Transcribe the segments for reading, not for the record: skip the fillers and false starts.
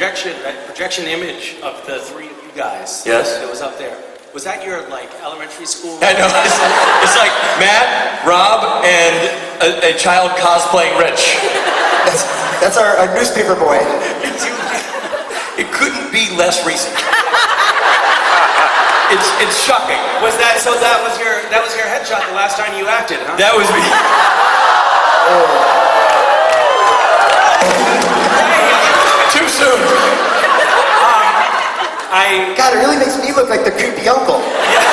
projection image of the three of you guys. Yes. That was up there. Was that your elementary school? I know. It's like Matt, Rob, and a child cosplaying Rich. That's our newspaper boy. It couldn't be less recent. It's shocking. Was that so? That was your headshot the last time you acted, huh? That was me. Too soon. God, it really makes me look like the creepy uncle. Yeah.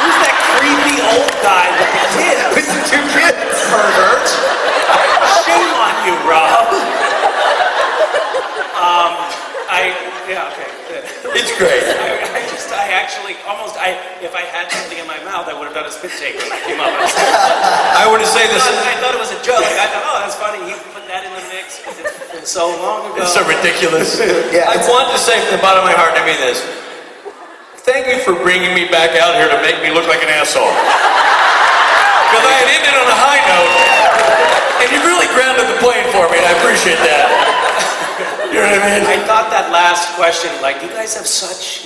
Who's that creepy old guy with the kids? With the two kids. Pervert. Shame on you, Rob. Yeah, okay, good. It's great. If I had something in my mouth, I would have done a spit take when I came up. I want to say this. I thought it was a joke. I thought, oh, that's funny. He put that in the mix because it's been so long ago. It's so ridiculous. Yeah, I want to say from the bottom of my heart, I mean this. Thank you for bringing me back out here to make me look like an asshole. Because I had ended on a high note, and you really grounded the plane for me, and I appreciate that. You know what I mean? I thought that last question, like, you guys have such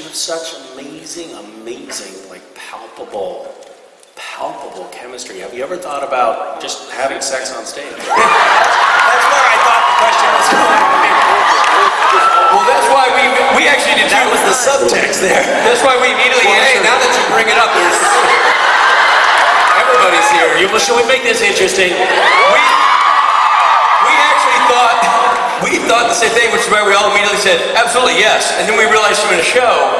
amazing, like, palpable chemistry. Have you ever thought about just having sex on stage? That's where I thought the question was going. Well, that's why we actually did. That was the subtext there. That's why we immediately. Hey, now that you bring it up, there's everybody's here. Should we make this interesting? We thought the same thing, which is why we all immediately said, absolutely yes. And then we realized from in a show,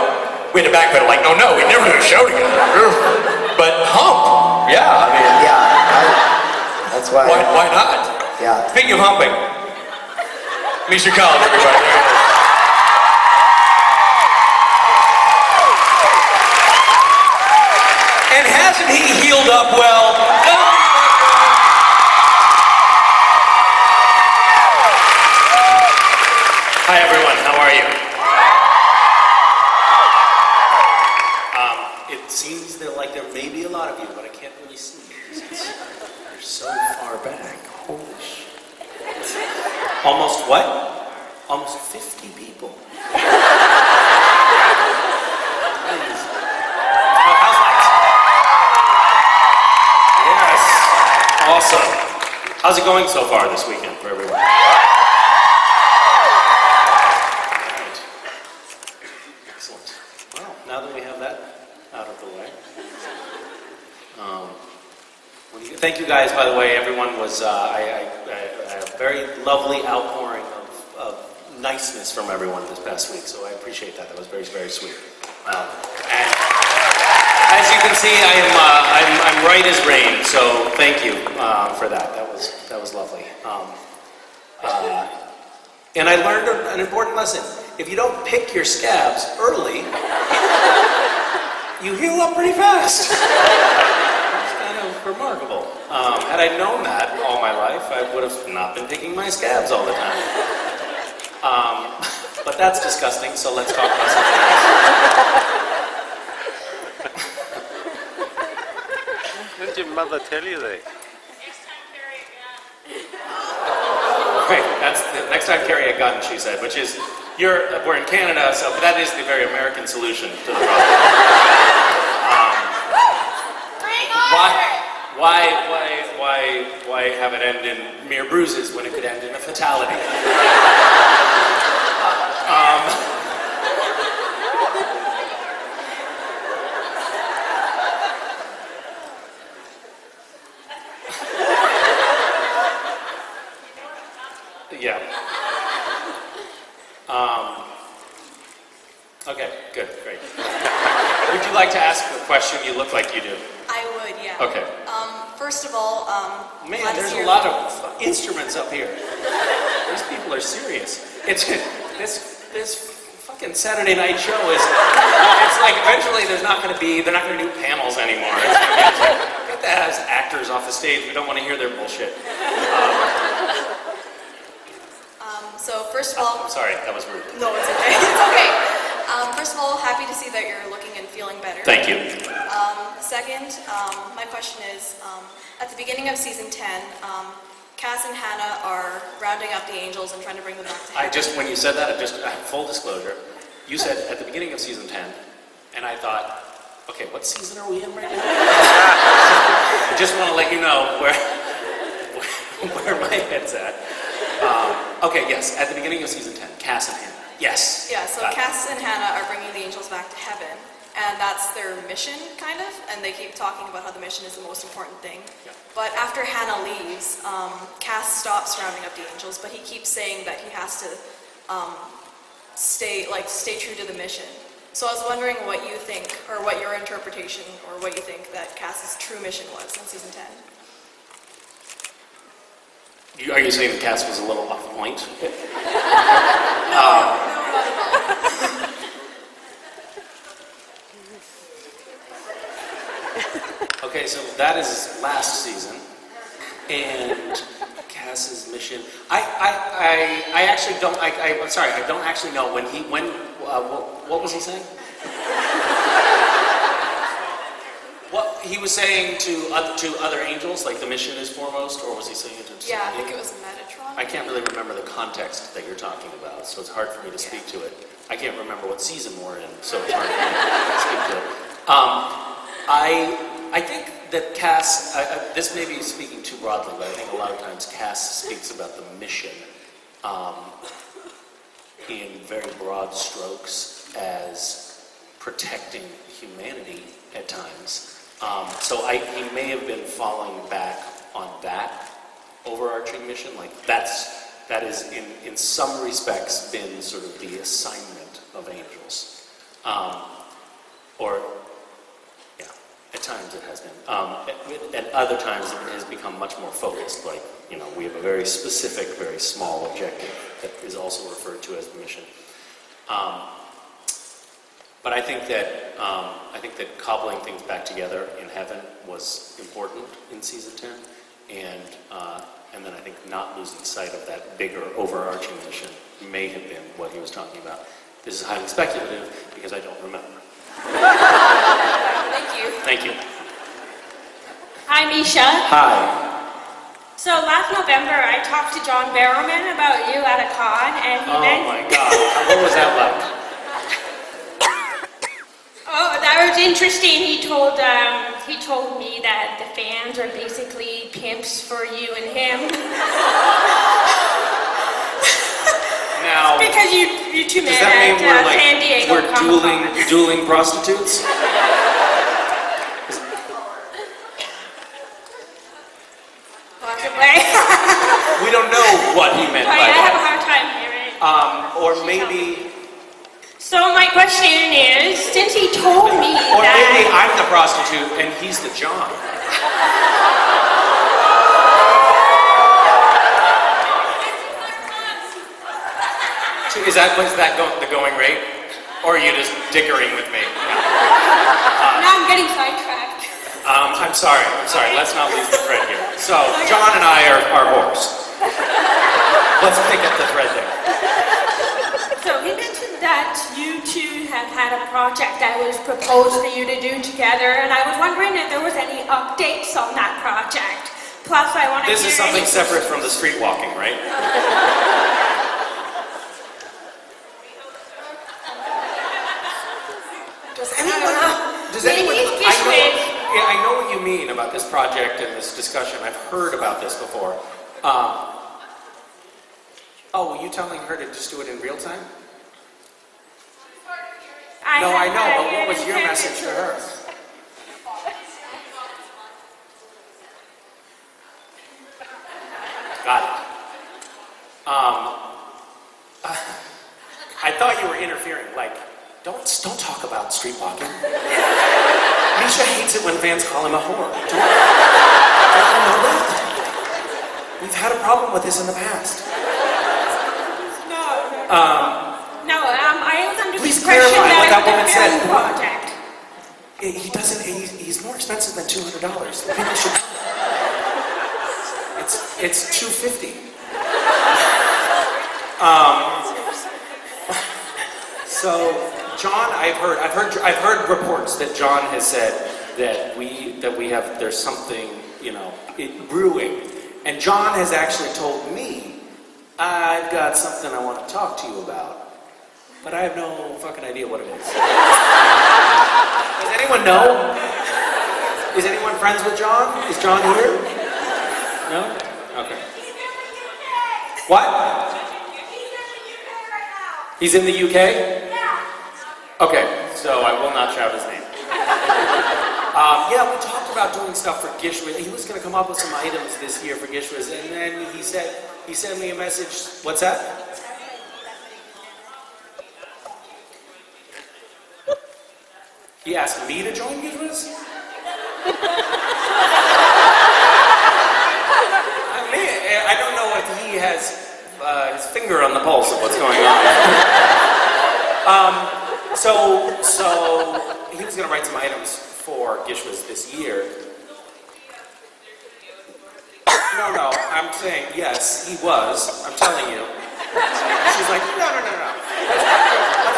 we had to backpedal, like, no, we never did a show together. But hump, yeah, I mean. Yeah, that's why. Why not? Yeah. Speaking of humping, Misha, everybody. And hasn't he healed up well? Hi everyone, how are you? It seems that like there may be a lot of you, but I can't really see you. You're so far back. Holy shit. Almost what? Almost 50 people. How's lights? Yes. Awesome. How's it going so far this weekend for everyone? Now that we have that out of the way, thank you guys. By the way, everyone was a very lovely outpouring of niceness from everyone this past week. So I appreciate that. That was very, very sweet. And as you can see, I'm right as rain. So thank you for that. That was lovely. And I learned an important lesson. If you don't pick your scabs early, you heal up pretty fast. It's kind of remarkable. Had I known that all my life, I would have not been picking my scabs all the time. But that's disgusting, so let's talk about something else. Didn't your mother tell you that? Right, that's the next time carry a gun, she said, which is, we're in Canada, so that is the very American solution to the problem. Why have it end in mere bruises when it could end in a fatality? Yeah. Okay, good, great. Would you like to ask a question? You look like you do. I would, yeah. Okay. First of all, man, there's a lot of instruments up here. These people are serious. It's this fucking Saturday night show is. It's like eventually they're not going to do panels anymore. It's gonna be like, get that as actors off the stage. We don't want to hear their bullshit. So first of all, I'm sorry, that was rude. no, it's okay. It's okay. First of all, happy to see that you're looking and feeling better. Thank you. Second, my question is, at the beginning of season 10, Cass and Hannah are rounding up the angels and trying to bring them back to heaven. When you said that, full disclosure, you said at the beginning of season 10, and I thought, okay, what season are we in right now? I just want to let you know where my head's at. Okay, yes, at the beginning of season 10, Cass and Hannah. Yes. Yeah, so Got it. Cass and Hannah are bringing the angels back to heaven, and that's their mission, kind of, and they keep talking about how the mission is the most important thing. Yeah. But after Hannah leaves, Cass stops rounding up the angels, but he keeps saying that he has to stay true to the mission. So I was wondering what you think, or what your interpretation, or what you think that Cass's true mission was in season 10. Are you saying that Cass was a little off point? Okay, so that is last season, and Cass's mission. I actually don't. I'm sorry. I don't actually know what was he saying? What he was saying to other angels, like the mission is foremost, or was he saying it to? Yeah, I think it was Metatron. I can't really remember the context that you're talking about, so it's hard for me to speak to it. I can't remember what season we're in, so it's hard for me to speak to it. I think that Cass, this may be speaking too broadly, but I think a lot of times Cass speaks about the mission in very broad strokes as protecting humanity at times. So he may have been falling back on that overarching mission. Like that is in some respects been sort of the assignment of angels. At times it has been. At other times it has become much more focused. Like, we have a very specific, very small objective that is also referred to as the mission. But I think that cobbling things back together in heaven was important in season 10, and then I think not losing sight of that bigger overarching mission may have been what he was talking about. This is highly speculative because I don't remember. Thank you. Thank you. Hi, Misha. Hi. So last November, I talked to John Barrowman about you at a con, and he Oh my God. What was that like? Oh, that was interesting. He told me that the fans are basically pimps for you and him. Now, Because you two does met that mean at San Diego we're Comic-Con. dueling prostitutes? Possibly. We don't know what he meant by I have a that. hard time hearing. Or maybe, So my question is, since he told me or maybe that... I'm the prostitute and he's the John. Is that the going rate? Or are you just dickering with me? Now I'm getting sidetracked. I'm sorry. Let's not lose the thread here. So, John and I are whores. Let's pick up the thread there. So he mentioned that you two have had a project that was proposed for you to do together, and I was wondering if there was any updates on that project. Plus, I want to This is something separate from the street walking, right? Does anyone? I know what you mean about this project and this discussion. I've heard about this before. Were you telling her to just do it in real time? No, I know, but what was your message to her? Got it. I thought you were interfering, like, don't talk about street walking. Misha hates it when fans call him a whore. Don't you know that? We've had a problem with this in the past. I was under the Please impression clarify what that that woman it was a said. film project. He doesn't. He's more expensive than $200. People should know that. It's $250. So, John, I've heard reports that John has said that there's something brewing, And John has actually told me, I've got something I want to talk to you about, but I have no fucking idea what it is. Does anyone know? Is anyone friends with John? Is John here? No? Okay. What? He's in the UK? Yeah. Okay, so I will not shout his name. Yeah, we talked about doing stuff for Gishwas. He was going to come up with some items this year for Gishwas, and then he sent me a message. What's that? He asked me to join Gishwas? I don't know if he has his finger on the pulse of what's going on. So he was going to write some items for Gishwas this year. No, I'm saying yes, he was. I'm telling you. She's like, no. But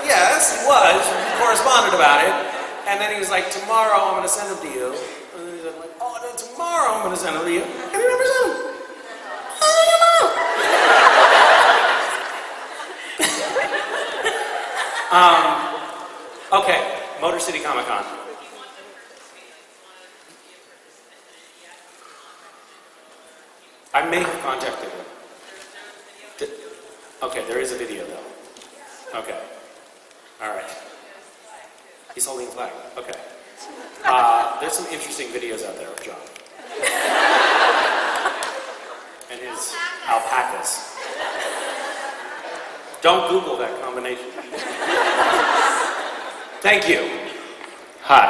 yes, he was. We corresponded about it. And then he was like, tomorrow I'm going to send them to you. And then he's like, oh, then tomorrow I'm going to send them to you. And he never sent them. Okay, Motor City Comic Con. I may have contacted him. Okay, there is a video though. Okay. Alright. He's holding a flag. Okay. There's some interesting videos out there of John. And his alpacas. Don't Google that combination. Thank you. Hi.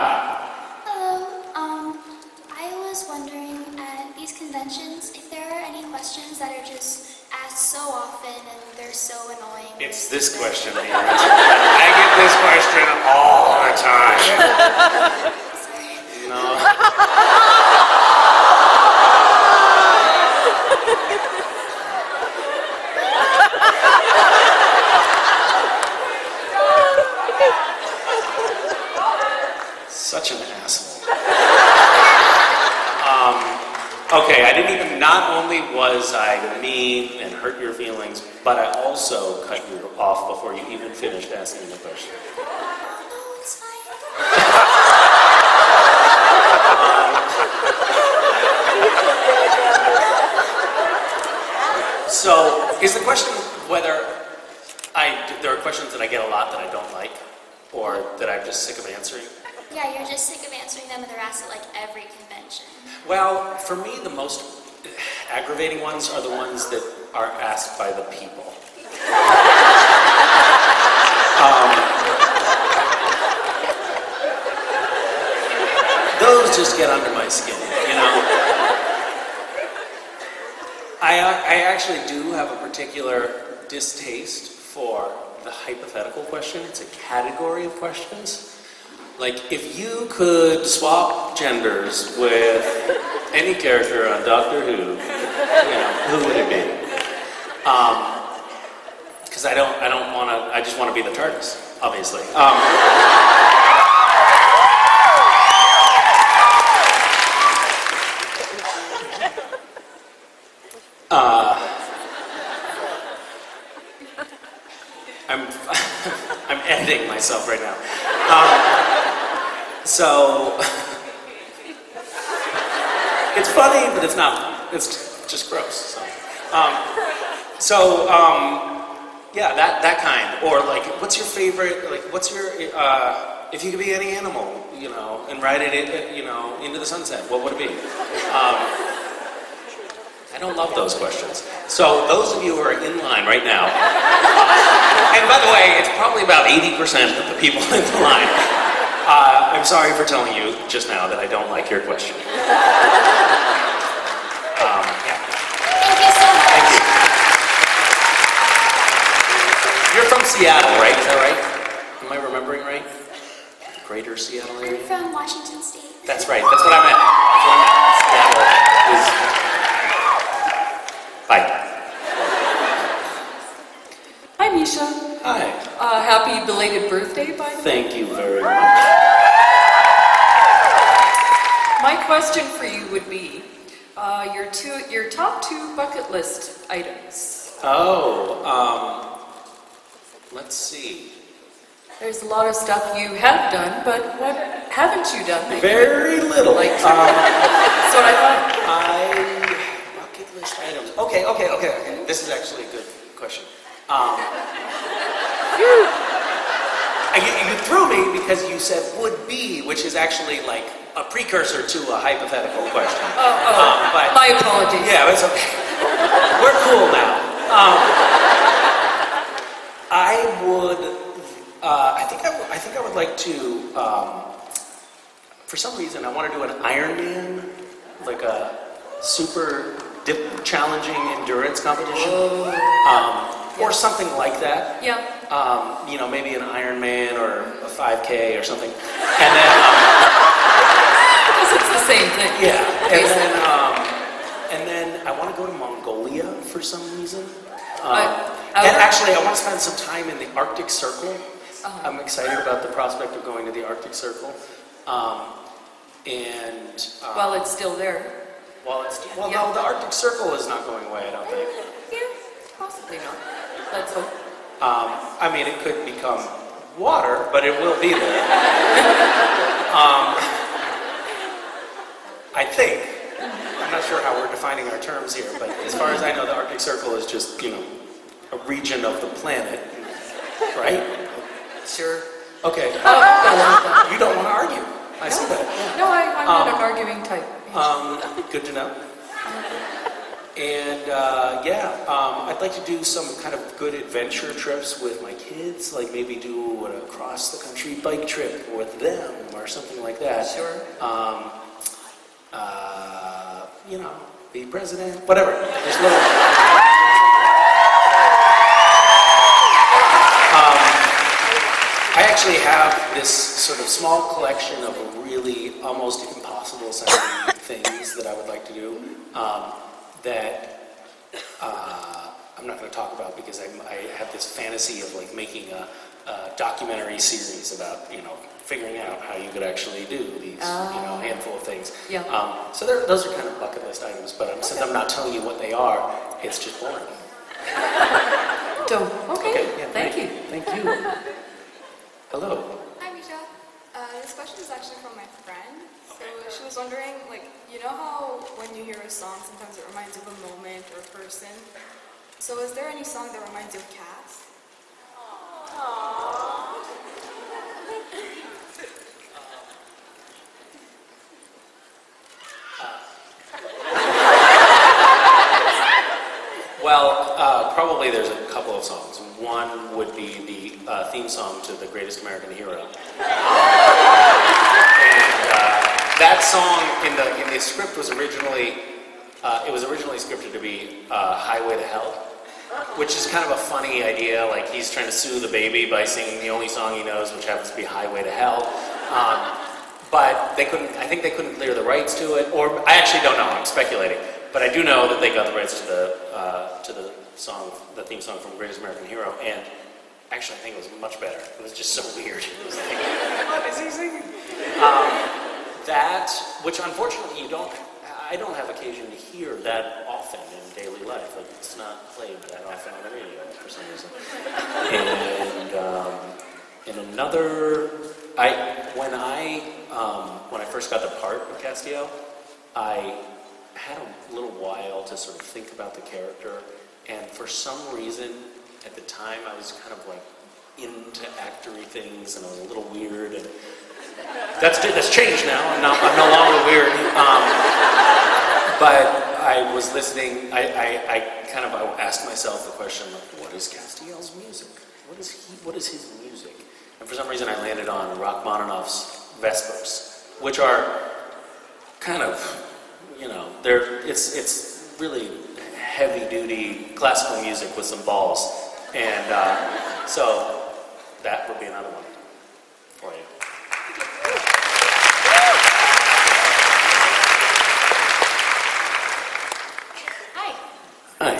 Hello. I was wondering at these conventions if there are any questions that are just asked so often and they're so annoying. It's this question here. I get this question all the time. No. Such an asshole. Okay, I didn't even, not only was I mean and hurt your feelings, but I also cut you off before you even finished asking the question. No, it's fine. So, is the question whether there are questions that I get a lot that I don't like, or that I'm just sick of answering? Yeah, you're just sick of answering them and they're asked at like every convention. Well, for me, the most aggravating ones are the ones that are asked by the people. Those just get under my skin, you know? I actually do have a particular distaste for the hypothetical question. It's a category of questions. Like, if you could swap genders with any character on Doctor Who, you know, who would it be? Because I don't want to, I just want to be the TARDIS, obviously. I'm editing myself right now. So, it's funny, but it's not. It's just gross. Yeah, that kind. Or like, what's your favorite? Like, what's your? If you could be any animal, you know, and ride it, you know, into the sunset, what would it be? I don't love those questions. So those of you who are in line right now, and by the way, it's probably about 80% of the people in the line. I'm sorry for telling you just now that I don't like your question. Yeah. Thank you so much. Thank you. You're from Seattle, right? Is that right? Am I remembering right? Greater Seattle area? I'm from Washington State. That's right. That's what I meant. That's what I meant. Seattle is... Bye. Hi, Misha. Hi. Happy belated birthday, by the way. Thank you very much. My question for you would be, Your top two bucket list items. Let's see. There's a lot of stuff you have done, but what haven't you done? that you Very little. would like to? That's what I thought. Bucket list items. Okay. This is actually a good question. You threw me because you said would be, which is actually like a precursor to a hypothetical question. But My apologies. yeah, it's okay. We're cool now. I think I would like to. For some reason, I want to do an Ironman, like a super challenging endurance competition, or something like that. Yeah. Maybe an Ironman or a 5K or something, and then Because it's the same thing. yeah, and then I want to go to Mongolia for some reason. And actually, I want to spend some time in the Arctic Circle. I'm excited about the prospect of going to the Arctic Circle. While it's still there. No, the Arctic Circle is not going away, I don't think. Yeah, possibly not. Let's hope. It could become water, but it will be there. I think. I'm not sure how we're defining our terms here, but as far as I know, the Arctic Circle is just, a region of the planet, right? Sure. Okay. You don't want to argue. I see that. No, I'm not an arguing type. Good to know. And I'd like to do some kind of good adventure trips with my kids, like maybe do a cross-the-country bike trip with them or something like that. Sure. Be president, whatever. Just little. I actually have this sort of small collection of really almost impossible sounding things that I would like to do that I'm not going to talk about because I have this fantasy of like making a documentary series about figuring out how you could actually do these handful of things. Yeah. So those are kind of bucket list items, but since I'm not telling you what they are, it's just boring. Dope. Okay. Yeah, Thank you. Thank you. Hello. Hi, Misha. This question is actually from my friend. So she was wondering, how when you hear a song, sometimes it reminds you of a moment or a person. So is there any song that reminds you of Cass? Probably there's a couple of songs. One would be the theme song to The Greatest American Hero. And that song in the script was originally scripted to be Highway to Hell, which is kind of a funny idea. Like he's trying to sue the baby by singing the only song he knows, which happens to be Highway to Hell. But I think they couldn't clear the rights to it, or I actually don't know, I'm speculating. But I do know that they got the rights to the theme song from Greatest American Hero, and actually I think it was much better. It was just so weird. It was like, what is he singing? That, which unfortunately I don't have occasion to hear that often in daily life. Like it's not played that often on the radio for some reason. And another, when I first got the part of Castiel, I had a little while to sort of think about the character, and for some reason, at the time, I was kind of like into actory things, and I was a little weird, and that's changed now. I'm no longer weird. But I was listening. I asked myself the question, like, what is Castiel's music? What is his music? And for some reason, I landed on Rachmaninoff's Vespers, which are kind of, it's really heavy-duty classical music with some balls, and so that would be another one for you. Hi. Hi.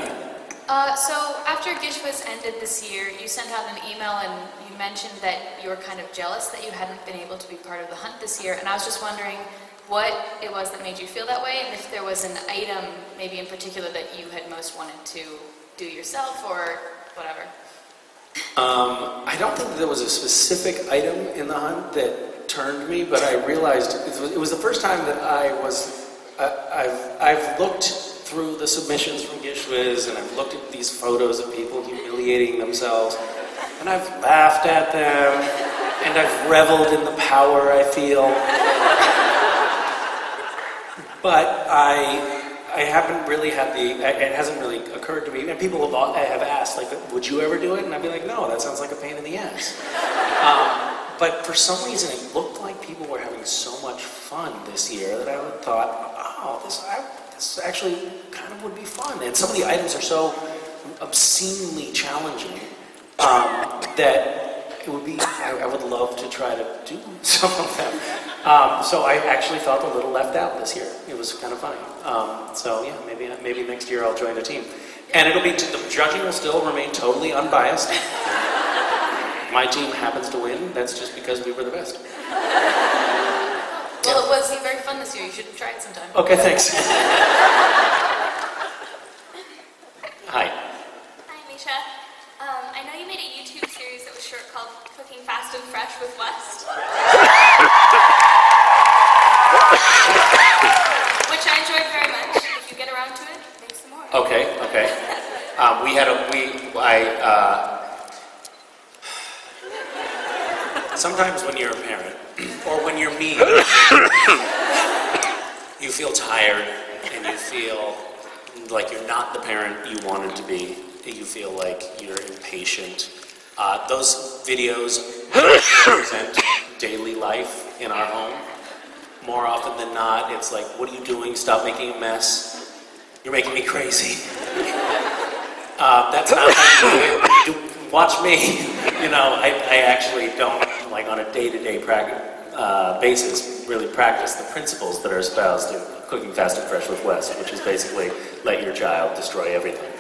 So after Gishwas ended this year, you sent out an email and you mentioned that you were kind of jealous that you hadn't been able to be part of the hunt this year. And I was just wondering what it was that made you feel that way, and if there was an item, maybe in particular, that you had most wanted to do yourself or whatever. I don't think there was a specific item in the hunt that turned me, but I realized it was the first time that I've looked through the submissions from Gishwiz, and I've looked at these photos of people humiliating themselves, and I've laughed at them, and I've reveled in the power I feel. But I haven't really had it hasn't really occurred to me, and people have asked, like, would you ever do it? And I'd be like, no, that sounds like a pain in the ass. But for some reason, it looked like people were having so much fun this year that I thought, oh, this actually kind of would be fun. And some of the items are so obscenely challenging that it would be, I would love to try to do some of them. So I actually felt a little left out this year. It was kind of funny. So yeah, maybe next year I'll join a team. And the judging will still remain totally unbiased. My team happens to win, that's just because we were the best. Well, it was very fun this year. You should try it sometime. Okay, thanks. Hi. Hi, Misha. I know you made a YouTube series that was short called Cooking Fast and Fresh with West. Which I enjoyed very much. If you get around to it, make some more. Okay. Sometimes when you're a parent, or when you're me, you feel tired and you feel like you're not the parent you wanted to be. You feel like you're impatient. Those videos represent daily life in our home. More often than not, it's like, what are you doing? Stop making a mess. You're making me crazy. That's not how you do it. Watch me. I actually don't, like, on a day-to-day basis, really practice the principles that are espoused in Cooking Fast and Fresh with Wes, which is basically let your child destroy everything.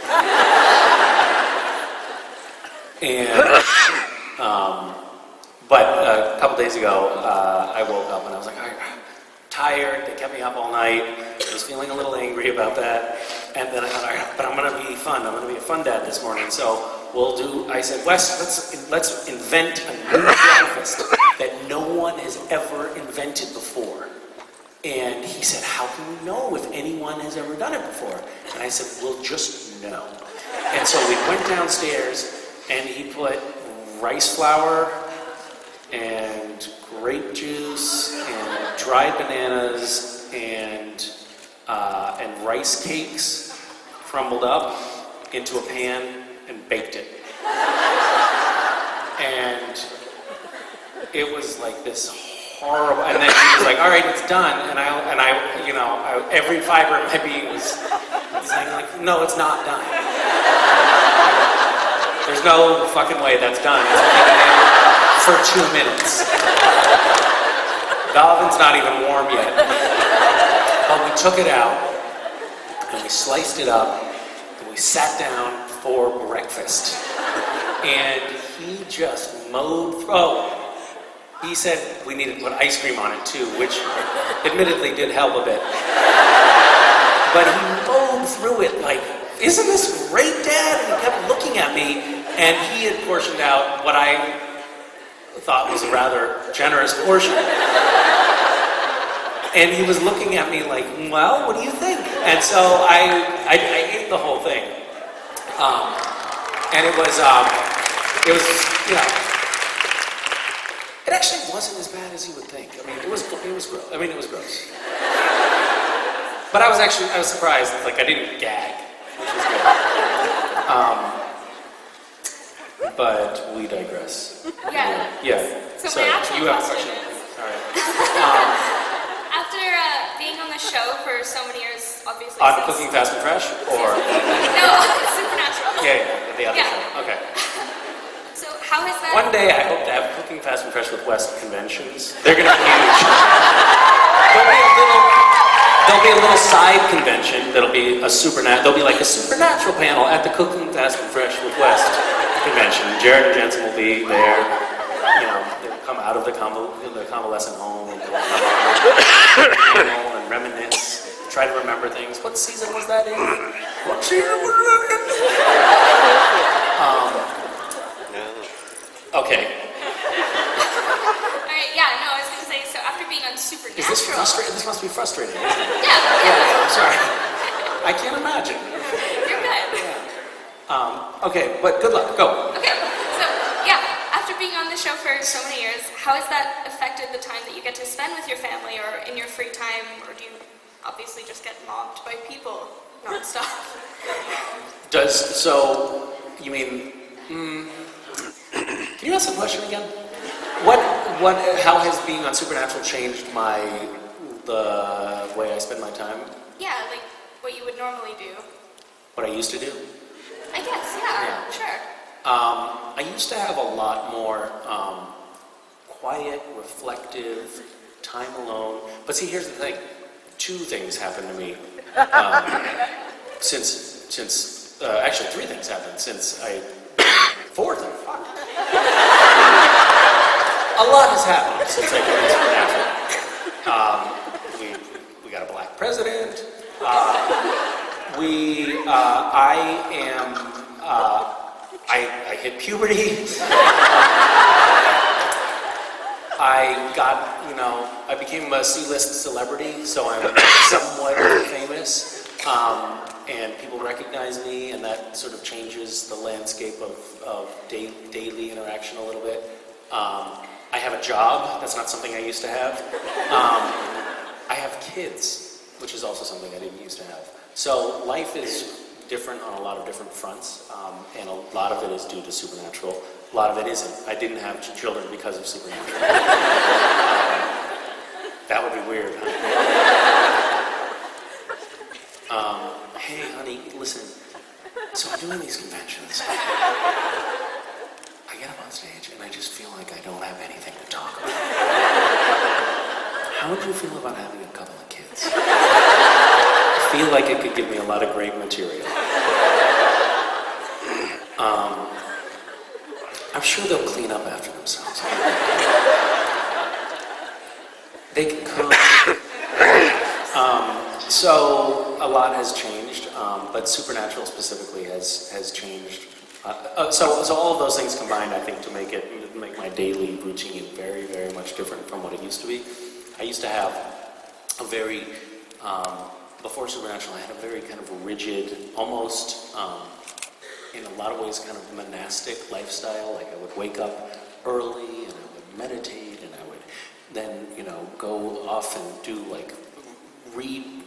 But a couple days ago, I woke up and I was like, I'm tired, they kept me up all night, I was feeling a little angry about that, and then I thought, all right, but I'm gonna be fun, I'm gonna be a fun dad this morning, so I said, Wes, let's invent a new breakfast that no one has ever invented before. And he said, how can we know if anyone has ever done it before? And I said, we'll just know. And so we went downstairs, and he put rice flour and grape juice and dried bananas and rice cakes crumbled up into a pan and baked it. And it was like this horrible, and then he was like, all right, it's done. And I every fiber of my being was saying, like, no, it's not done. There's no fucking way that's done. It's only been in for 2 minutes. The oven's not even warm yet. But we took it out, and we sliced it up, and we sat down for breakfast. And he just mowed through. He said we needed to put ice cream on it too, which admittedly did help a bit. But he mowed through it like, isn't this great, Dad? And he kept looking at me, and he had portioned out what I thought was a rather generous portion. And he was looking at me like, well, what do you think? And so I ate the whole thing. And it was, it actually wasn't as bad as you would think. I mean, it was gross. It was gross. But I was surprised. Like, I didn't gag, which was good. But we digress. Yeah. Yeah. So Sorry, my actual you have a question question? All right. After being on the show for so many years, obviously. On since- Cooking Fast and Fresh, or No, Supernatural. the other Yeah. show. Okay. So how is that? One day I hope to have Cooking Fast and Fresh with West conventions. They're going to be huge. They'll there'll be a little side convention that'll be there'll be like a supernatural panel at the Cooking Fast and Fresh with West convention. Jared and Jensen will be there. You know, they'll come out of the convalescent home and they'll come out and reminisce, try to remember things. What season was that in? What season was that in? Okay. All right, yeah, no, I was gonna say, so after being on Supernatural... Is this frustrating? This must be frustrating. Isn't it? Yeah. I'm sorry. I can't imagine. You're good. Okay, but good luck. Go. Okay, so yeah, after being on the show for so many years, how has that affected the time that you get to spend with your family or in your free time, or do you obviously just get mobbed by people nonstop? You mean, can you ask the question again? How has being on Supernatural changed the way I spend my time? Yeah, like what you would normally do. What I used to do? I guess, yeah. Sure. I used to have a lot more quiet, reflective, time alone. But see, here's the thing. Two things happened to me actually 3 things happened since 4 things. Fuck. A lot has happened since I came to Supernatural. We got a black president. I hit puberty. I became a C-list celebrity, so I'm somewhat famous, and people recognize me, and that sort of changes the landscape of daily interaction a little bit. I have a job. That's not something I used to have. I have kids, which is also something I didn't used to have. So life is different on a lot of different fronts, and a lot of it is due to Supernatural. A lot of it isn't. I didn't have children because of Supernatural. That would be weird, huh? Hey, honey, listen. So I'm doing these conventions. I get up on stage and I just feel like I don't have anything to talk about. How would you feel about having a couple of kids? I feel like it could give me a lot of great material. I'm sure they'll clean up after themselves. They can cook. So a lot has changed, but Supernatural specifically has changed. So all of those things combined, I think, to make my daily routine very, very much different from what it used to be. I used to have a very before Supernatural, I had a very kind of rigid, almost in a lot of ways kind of monastic lifestyle. Like I would wake up early and I would meditate and I would then, go off and do read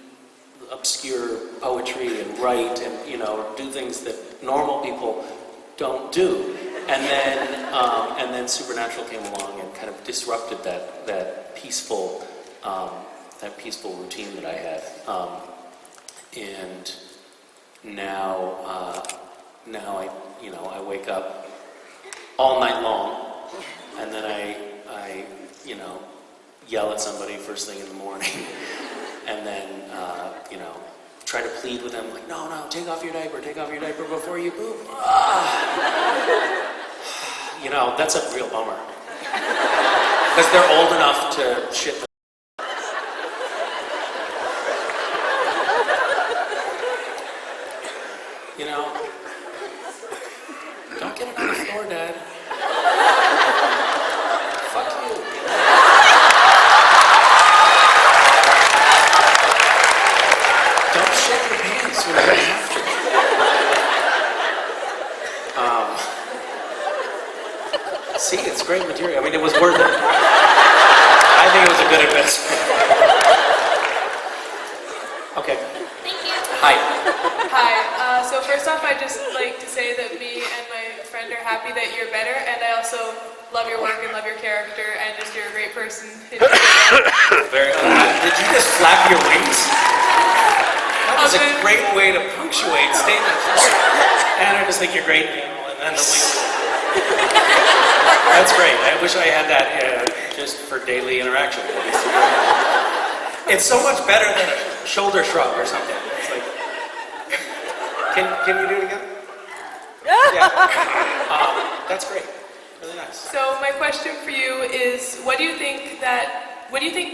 obscure poetry and write and, do things that normal people don't do. And then Supernatural came along and kind of disrupted that peaceful routine that I had. And now I wake up all night long, and then I yell at somebody first thing in the morning, and then try to plead with them like, no, take off your diaper before you poop. That's a real bummer, because they're old enough to shit. Don't get it on the floor, Dad. Fuck you. Don't shit your pants when you have to. See, it's great material. I mean, it was worth it. I think it was a good investment. Okay. Thank you. Hi. Hi. So first off, I'd just like to say that me and my friend are happy that you're better, and I also love your work and love your character, and just you're a great person. Did you just flap your wings? That was a great way to punctuate statements. And I just think you're great, and then the wings. That's great. I wish I had that just for daily interaction. It's so much better than shoulder shrug or something. It's like, can you do it again? Yeah. That's great. Really nice. So my question for you is, what do you think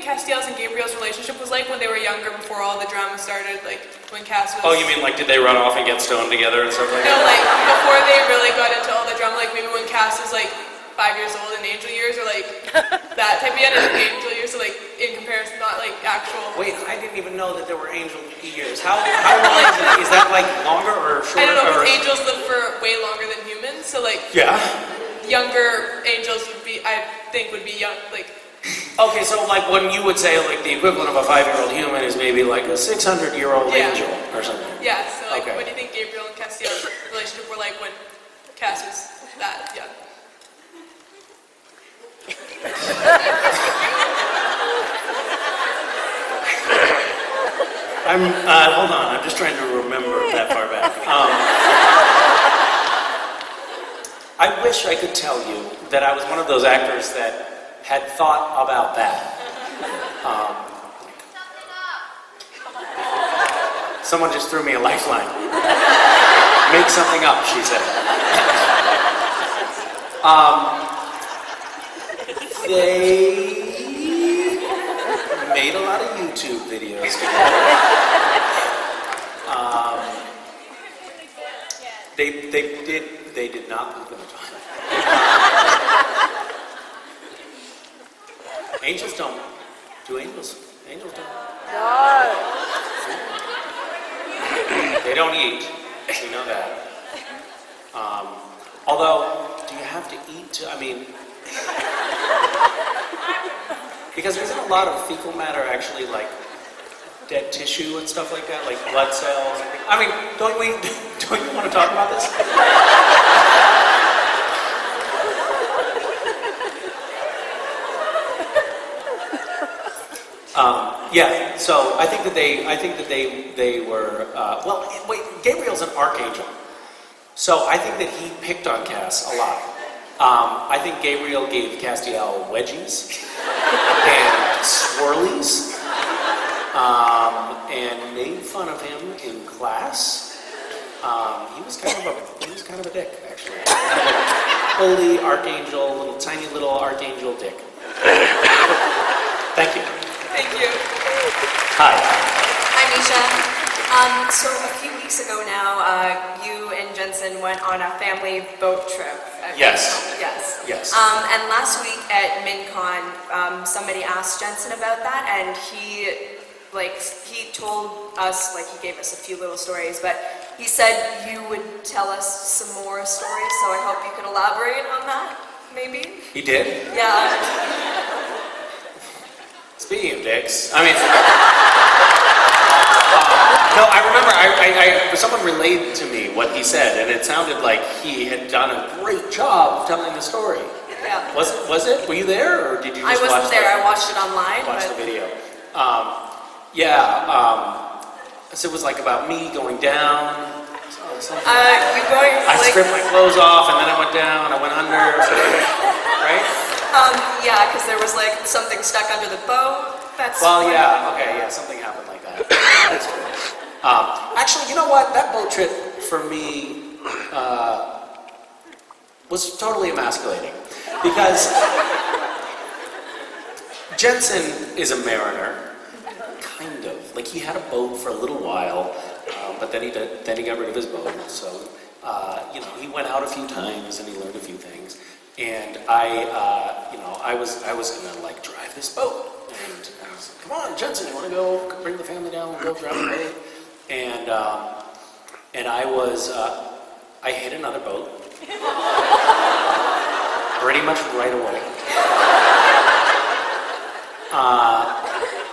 Castiel's and Gabriel's relationship was like when they were younger, before all the drama started? Like when Cass was. Oh, you mean like did they run off and get stoned together and stuff like No, that? like before they really got into all the drama, like maybe when Cass was like 5 years old in Angel years, or like that type of Angel years, so like in comparison, not like actual. Wait, I didn't even know that there were angel years. How long is it? Is that like longer or shorter? I don't know, or... because angels live for way longer than humans, so like Yeah. younger angels would be, I think, would be young, like. Okay, so like when you would say like the equivalent of a 5-year-old human is maybe like a 600-year-old Yeah. angel or something. Yeah, so like, Okay. what do you think Gabriel and Castiel's relationship were like when Cass was that young? Hold on, I'm just trying to remember that far back. I wish I could tell you that I was one of those actors that had thought about that. Someone just threw me a lifeline. Make something up, she said. They made a lot of YouTube videos together. They did not move in a time. Angels don't do angels. Angels don't. They don't eat. We know that. Although, do you have to eat to, I mean, because isn't a lot of fecal matter actually like dead tissue and stuff like that, like blood cells? And things? I mean, don't you want to talk about this? Yeah. So I think that they were. Well, wait. Gabriel's an archangel, so I think that he picked on Cass a lot. I think Gabriel gave Castiel wedgies and swirlies, and made fun of him in class. He was kind of a dick, actually. Holy archangel, tiny little archangel dick. Thank you. Thank you. Hi. Hi, Misha. So a few weeks ago now, you and Jensen went on a family boat trip. Yes. Yes. Yes. And last week at MinCon, somebody asked Jensen about that, and he told us, he gave us a few little stories, but he said you would tell us some more stories, so I hope you could elaborate on that, maybe? He did? Yeah. Speaking of dicks, I mean, no, I remember someone relayed to me what he said, and it sounded like he had done a great job of telling the story. Yeah. Was it? Were you there, or did you just I wasn't there. I watched it online. Watched but... the video. So it was like about me going down. I stripped my clothes off, and then I went down. I went under. Right? Yeah, because there was something stuck under the boat. Something happened like that. That's true. Actually, you know what? That boat trip for me was totally emasculating because Jensen is a mariner, kind of. Like he had a boat for a little while, but then he got rid of his boat. So he went out a few times and he learned a few things. And I was gonna drive this boat. And I was like, come on, Jensen, you want to go bring the family down and go drive the boat? And I hit another boat pretty much right away.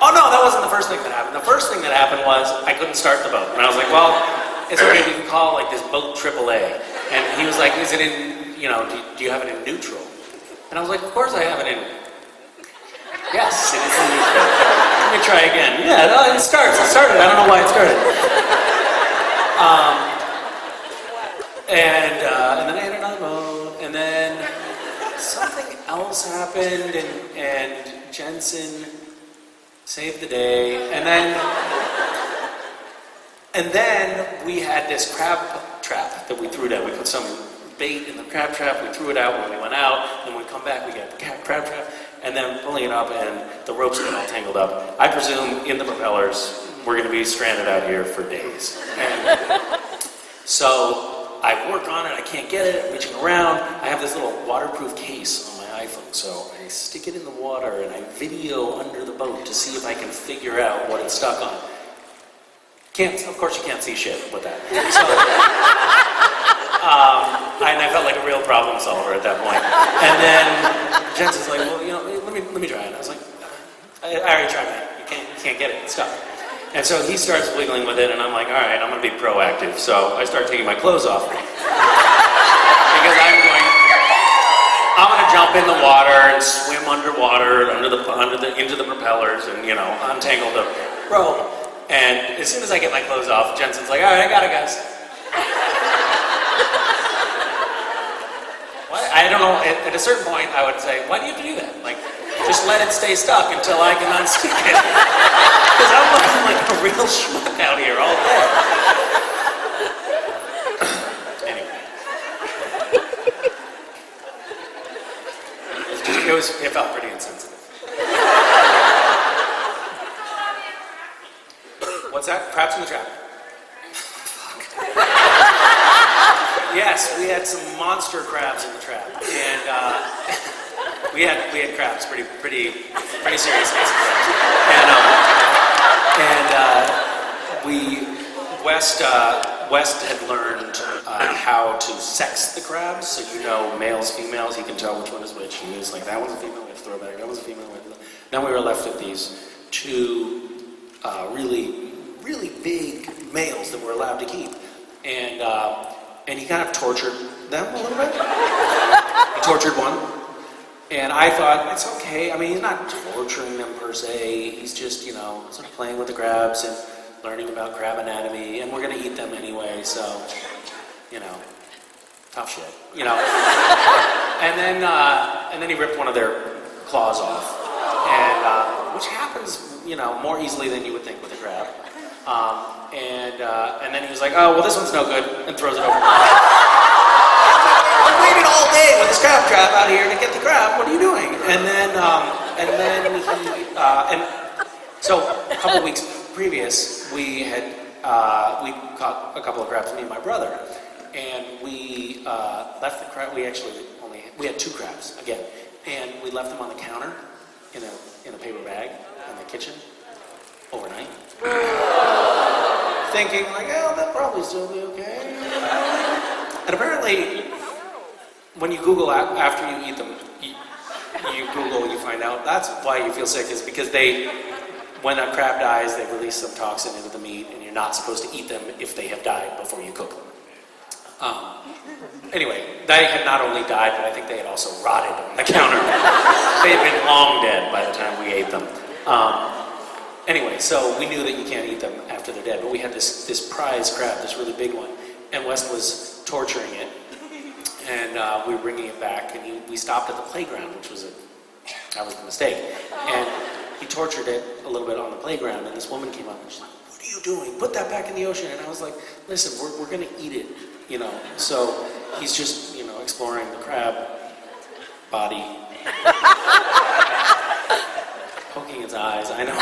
Oh no, that wasn't the first thing that happened. The first thing that happened was I couldn't start the boat. And I was like, well, it's okay, we can call this boat AAA. And he was like, is it in, do you have it in neutral? And I was like, of course I have it in. Yes, it is in neutral. Let me try again. Yeah, no, it started. I don't know why it started. And then I hit another boat, and then something else happened, and Jensen saved the day, and then And then we had this crab trap that we threw down. We put some bait in the crab trap, we threw it out when we went out, and when we come back we got the crab trap, and then pulling it up and the ropes get all tangled up. I presume in the propellers we're going to be stranded out here for days. And so I work on it, I can't get it, I'm reaching around. I have this little waterproof case on my iPhone, so I stick it in the water and I video under the boat to see if I can figure out what it's stuck on. Of course you can't see shit with that. So, and I felt like a real problem solver at that point. And then Jensen's like, well, let me try it. I was like, I already tried it. You can't get it. It's stuck. And so he starts wiggling with it, and I'm like, all right, I'm going to be proactive. So I start taking my clothes off. Because I'm going to jump in the water and swim underwater, into the propellers, and, untangle the rope. And as soon as I get my clothes off, Jensen's like, all right, I got it, guys. What? I don't know, at a certain point, I would say, why do you have to do that? Like, just let it stay stuck until I can unstick it. Because I'm looking like a real schmuck out here all day. Anyway. It felt pretty insensitive. What's that? Crabs in the trap. Yes, we had some monster crabs in the trap, and we had crabs, pretty serious case of crabs. West had learned how to sex the crabs, so males, females, he can tell which one is which. He was like, that one's a female, we have to throw it back. That one's a female. Then we were left with these two really big males that we're allowed to keep. And he kind of tortured them a little bit. He tortured one. And I thought, it's okay. I mean, he's not torturing them per se. He's just, sort of playing with the crabs and learning about crab anatomy. And we're going to eat them anyway, so, tough shit, And then he ripped one of their claws off. And, which happens, more easily than you would think with a crab. And then he was like, oh, well, this one's no good, and throws it over. I waited all day with this crab trap out here to get the crab. What are you doing? So a couple weeks previous, we caught a couple of crabs, me and my brother, and we left the crab. We had 2 crabs again, and we left them on the counter in a paper bag in the kitchen overnight. Thinking like, oh, that'll probably still be okay. And apparently, when you Google after you eat them, you find out that's why you feel sick, is because when a crab dies, they release some toxin into the meat, and you're not supposed to eat them if they have died before you cook them. Anyway, they had not only died, but I think they had also rotted on the counter. They had been long dead by the time we ate them. Anyway, so we knew that you can't eat them after they're dead, but we had this prize crab, this really big one, and West was torturing it, and we were bringing it back, and we stopped at the playground, that was the mistake, and he tortured it a little bit on the playground, and this woman came up and she's like, what are you doing? Put that back in the ocean. And I was like, listen, we're going to eat it, So he's just, exploring the crab body. Poking its eyes, I know.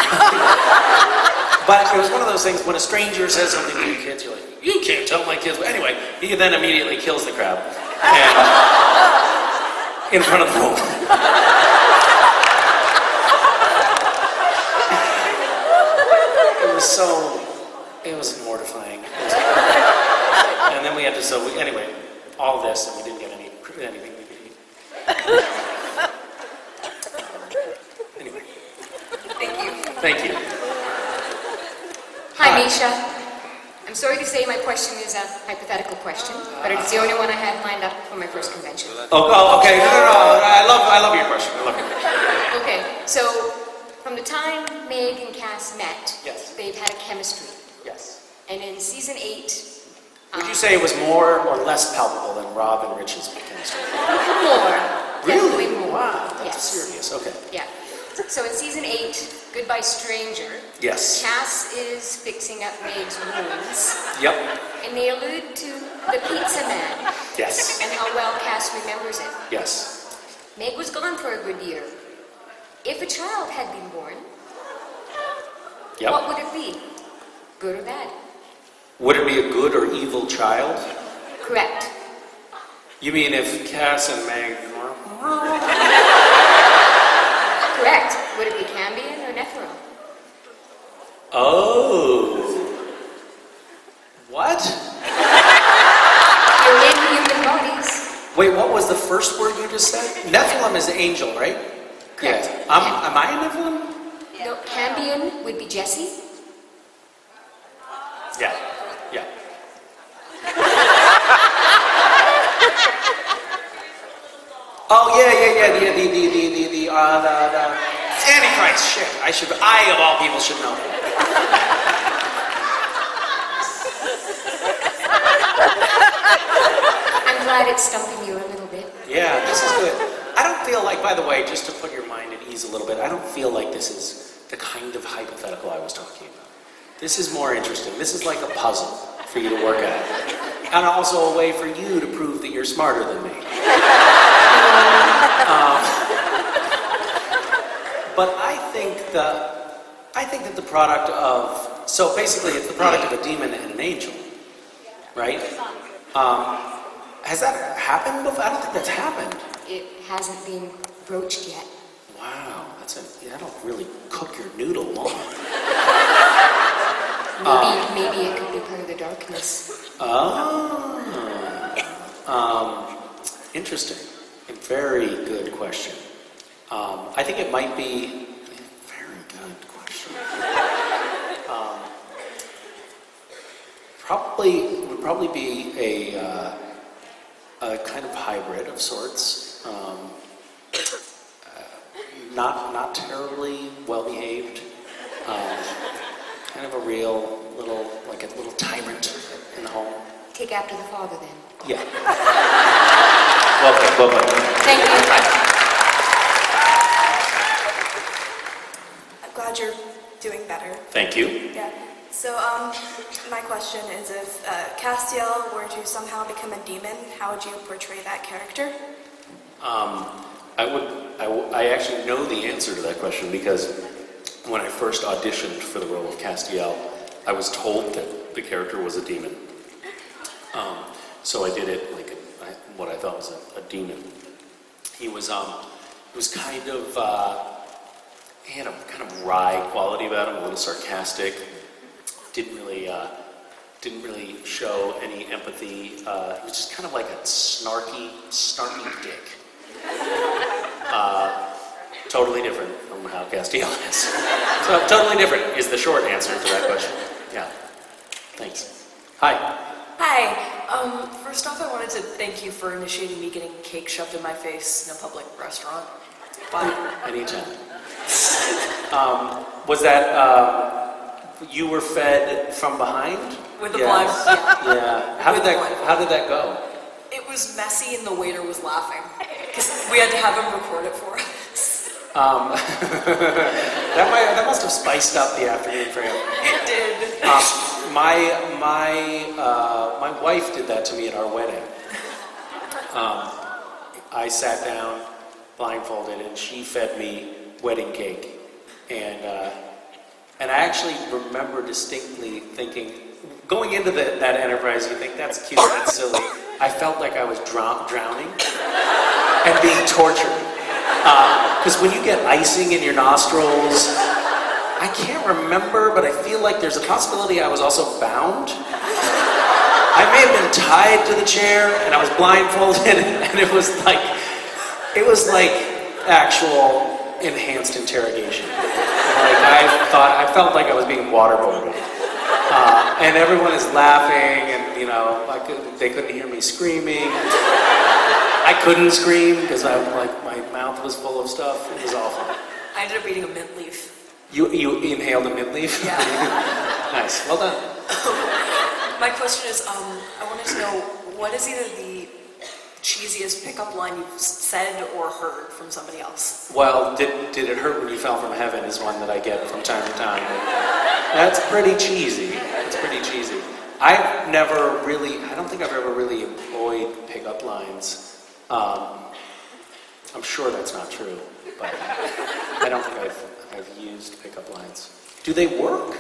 But it was one of those things, when a stranger says something to your kids, you're like, you can't tell my kids. But anyway, he then immediately kills the crab. And in front of the woman. It was mortifying. And then we had to, anyway, all this, and we didn't get anything we could eat. Anyway. Thank you. Hi, Misha. I'm sorry to say my question is a hypothetical question, but it's the only one I had lined up for my first convention. Oh, okay. No. I love your question. Okay, so from the time Meg and Cass met, Yes. they've had a chemistry. Yes. And in season 8... Would you say it was more or less palpable than Rob and Rich's chemistry? More. Really? Definitely more. Wow, that's Yes. serious. Okay. Yeah. So in season 8, good nearby stranger. Yes. Cass is fixing up Meg's wounds. Yep. And they allude to the pizza man Yes. and how well Cass remembers it. Yes. Meg was gone for a good year. If a child had been born, Yep. what would it be? Good or bad? Would it be a good or evil child? Correct. You mean if Cass and Meg were... Correct. Would it be Cambion or Nephro? Oh. What? They're in human bodies. Wait, what was the first word you just said? Nephilim is angel, right? Correct. Yeah. Am I a Nephilim? No, Cambion would be Jesse. Yeah. Yeah. Oh yeah. The Antichrist. Shit. I of all people should know that. I'm glad it's stumping you a little bit. Yeah, this is good. I don't feel like, by the way, just to put your mind at ease a little bit, I don't feel like this is the kind of hypothetical I was talking about. This is more interesting. This is like a puzzle for you to work out. And also a way for you to prove that you're smarter than me. But I think that the product of, so basically it's the product of a demon and an angel, right? Has that happened before? I don't think that's happened. It hasn't been broached yet. Wow, that'll really cook your noodle long. Maybe it could be part of the darkness. Interesting. A very good question. I think it might be a very good question. Would probably be a kind of hybrid of sorts. Not terribly well behaved. Kind of a real little tyrant in the home. Take after the father then. Yeah. Welcome. Thank you. I'm glad you're doing better. Thank you. Yeah. So, my question is if Castiel were to somehow become a demon, how would you portray that character? I actually know the answer to that question because when I first auditioned for the role of Castiel, I was told that the character was a demon. So I did it like what I thought was a demon. He was kind of he had a kind of wry quality about him, a little sarcastic. Didn't really show any empathy. He was just kind of like a snarky dick. Totally different from how Castiel is. So totally different is the short answer to that question. Yeah. Thanks. Hi. Hi. First off, I wanted to thank you for initiating me getting cake shoved in my face in a public restaurant. Bye. Anytime. Was that you were fed from behind? With the Yes. blind. Yeah. How did that go? It was messy and the waiter was laughing. Because we had to have him record it for us. That must have spiced up the afternoon for him. It did. My wife did that to me at our wedding. I sat down blindfolded and she fed me wedding cake, and I actually remember distinctly thinking, going into that enterprise, you think that's cute, that's silly. I felt like I was drowning and being tortured. Because when you get icing in your nostrils, I can't remember, but I feel like there's a possibility I was also bound. I may have been tied to the chair, and I was blindfolded, and it was like actual enhanced interrogation. Like I felt like I was being waterboarded. And everyone is laughing, and they couldn't hear me screaming. I couldn't scream because my mouth was full of stuff. It was awful. I ended up eating a mint leaf. You inhaled a mint leaf? Yeah. Nice. Well done. My question is, I wanted to know, what is either the cheesiest pickup line you've said or heard from somebody else? Well, did it hurt when you fell from heaven is one that I get from time to time. That's pretty cheesy. It's pretty cheesy. I don't think I've ever really employed pickup lines. I'm sure that's not true, but I don't think I've used pickup lines. Do they work?